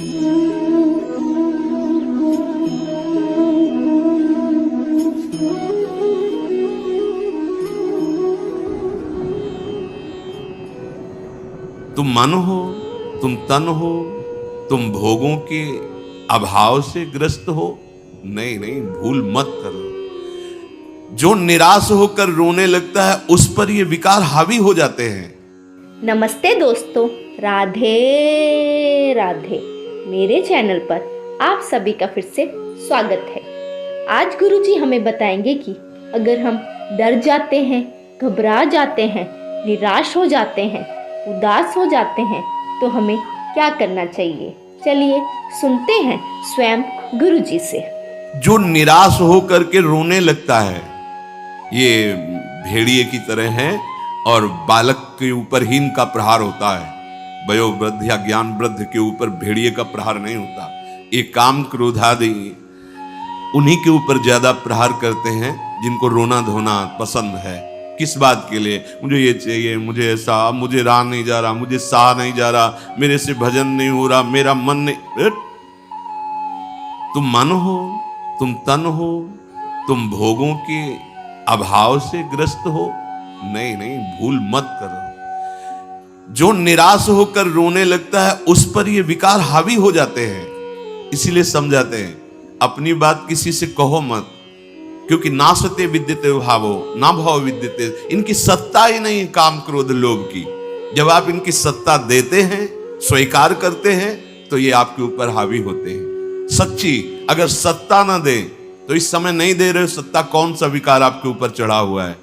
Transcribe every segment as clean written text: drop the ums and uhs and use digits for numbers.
तुम मन हो, तुम तन हो, तुम भोगों के अभाव से ग्रस्त हो। नहीं नहीं, भूल मत करो। जो निराश होकर रोने लगता है उस पर ये विकार हावी हो जाते हैं। नमस्ते दोस्तों, राधे राधे। मेरे चैनल पर आप सभी का फिर से स्वागत है। आज गुरुजी हमें बताएंगे कि अगर हम डर जाते हैं, घबरा जाते हैं, निराश हो जाते हैं, उदास हो जाते हैं तो हमें क्या करना चाहिए। चलिए सुनते हैं स्वयं गुरुजी से। जो निराश होकर के रोने लगता है ये भेड़िए की तरह है और बालक के ऊपर ही इनका प्रहार होता है। वयोवृद्ध या ज्ञान वृद्ध के ऊपर भेड़िए का प्रहार नहीं होता। ये काम क्रोध आदि उन्हीं के ऊपर ज्यादा प्रहार करते हैं जिनको रोना धोना पसंद है। किस बात के लिए? मुझे ये चाहिए, मुझे ऐसा, मुझे रहा नहीं जा रहा, मुझे सहा नहीं जा रहा, मेरे से भजन नहीं हो रहा, मेरा मन नहीं। तुम मन हो, तुम तन हो, तुम भोगों के अभाव से ग्रस्त हो। नहीं नहीं, भूल मत करो। जो निराश होकर रोने लगता है उस पर ये विकार हावी हो जाते हैं। इसीलिए समझाते हैं अपनी बात किसी से कहो मत, क्योंकि नासते विद्यते भावो ना भाव विद्यते। इनकी सत्ता ही नहीं काम क्रोध लोभ की। जब आप इनकी सत्ता देते हैं, स्वीकार करते हैं, तो ये आपके ऊपर हावी होते हैं। सच्ची अगर सत्ता ना दे तो इस समय नहीं दे रहे हो सत्ता, कौन सा विकार आपके ऊपर चढ़ा हुआ है।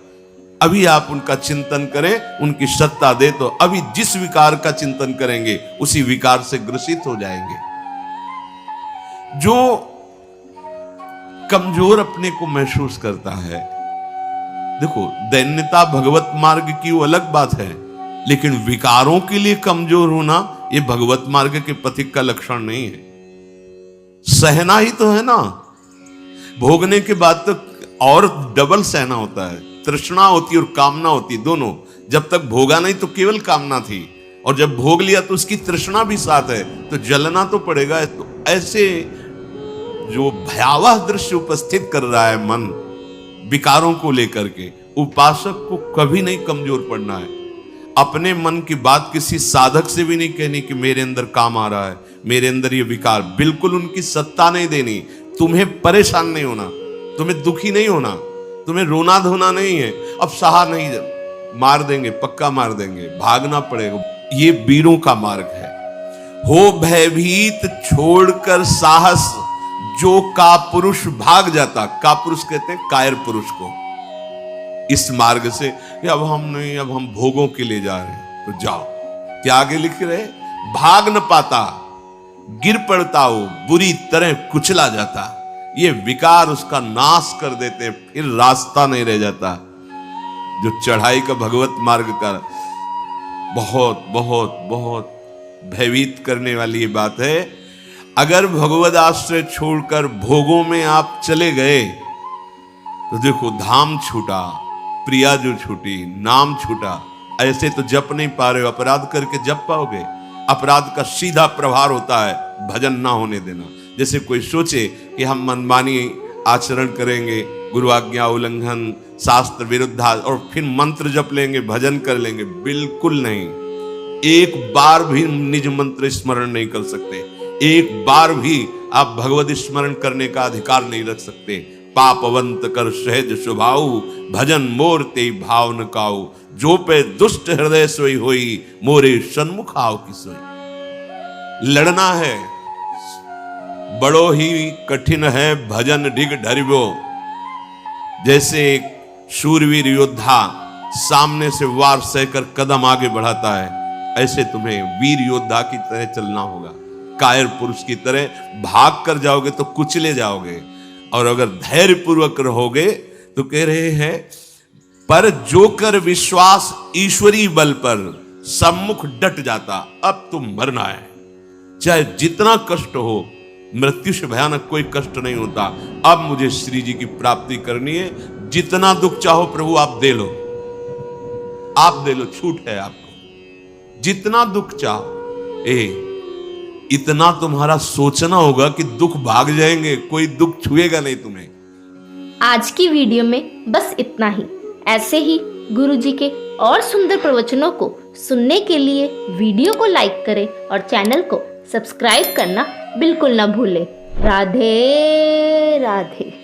अभी आप उनका चिंतन करें, उनकी सत्ता दे तो अभी जिस विकार का चिंतन करेंगे उसी विकार से ग्रसित हो जाएंगे। जो कमजोर अपने को महसूस करता है, देखो दैन्यता भगवत मार्ग की वो अलग बात है, लेकिन विकारों के लिए कमजोर होना ये भगवत मार्ग के पथिक का लक्षण नहीं है। सहना ही तो है ना, भोगने के बाद तो और डबल सहना होता है। तृष्णा होती और कामना होती, दोनों। जब तक भोगा नहीं तो केवल कामना थी, और जब भोग लिया तो उसकी तृष्णा भी साथ है, तो जलना तो पड़ेगा। तो ऐसे जो भयावह दृश्य उपस्थित कर रहा है मन विकारों को लेकर के, उपासक को कभी नहीं कमजोर पड़ना है। अपने मन की बात किसी साधक से भी नहीं कहनी कि मेरे अंदर काम आ रहा है, मेरे अंदर ये विकार। बिल्कुल उनकी सत्ता नहीं देनी। तुम्हें परेशान नहीं होना, तुम्हें दुखी नहीं होना, तुम्हें रोना धोना नहीं है। अब सहा नहीं, मार देंगे, पक्का मार देंगे, भागना पड़ेगा। ये वीरों का मार्ग है। हो भयभीत छोड़कर साहस, जो का पुरुष भाग जाता। का पुरुष कहते हैं कायर पुरुष को। इस मार्ग से अब हम नहीं, अब हम भोगों के लिए जा रहे हैं, तो जाओ। क्या आगे लिख रहे? भाग न पाता, गिर पड़ता हो, बुरी तरह कुचला जाता। ये विकार उसका नाश कर देते, फिर रास्ता नहीं रह जाता। जो चढ़ाई का भगवत मार्ग का बहुत बहुत बहुत भयभीत करने वाली ये बात है। अगर भगवद आश्रय छोड़कर भोगों में आप चले गए तो देखो धाम छूटा, प्रिया जो छूटी, नाम छूटा। ऐसे तो जप नहीं पा रहे हो, अपराध करके जप पाओगे? अपराध का सीधा प्रभाव होता है भजन ना होने देना। जैसे कोई सोचे कि हम मनमानी आचरण करेंगे, गुरु आज्ञा उल्लंघन, शास्त्र विरुद्ध, और फिर मंत्र जप लेंगे, भजन कर लेंगे। बिल्कुल नहीं। एक बार भी निज मंत्र स्मरण नहीं कर सकते, एक बार भी आप भगवत स्मरण करने का अधिकार नहीं रख सकते। पापवंत कर सहज स्वभाव, भजन मोर ते भाव न काऊ। जो पे दुष्ट हृदय सोई होई, मोरे सन्मुख आओ की सोई। लड़ना है, बड़ो ही कठिन है भजन ढिग ढरिबो। जैसे एक शूरवीर योद्धा सामने से वार सहकर कदम आगे बढ़ाता है, ऐसे तुम्हें वीर योद्धा की तरह चलना होगा। कायर पुरुष की तरह भाग कर जाओगे तो कुचले जाओगे, और अगर धैर्य पूर्वक रहोगे तो कह रहे हैं पर जो कर विश्वास ईश्वरी बल पर, सम्मुख डट जाता। अब तुम मरना है, चाहे जितना कष्ट हो। मृत्यु से भयानक कोई कष्ट नहीं होता। अब मुझे श्री जी की प्राप्ति करनी है, जितना दुख चाहो प्रभु आप दे लो, आप दे लो, छूट है आपको। जितना दुख चाहो। इतना तुम्हारा सोचना होगा कि दुख भाग जाएंगे, कोई दुख छुएगा नहीं तुम्हें। आज की वीडियो में बस इतना ही। ऐसे ही गुरुजी के और सुंदर प्रवचनों को सुनने के लिए वीडियो को लाइक करें और चैनल को सब्सक्राइब करना बिल्कुल ना भूलें। राधे राधे।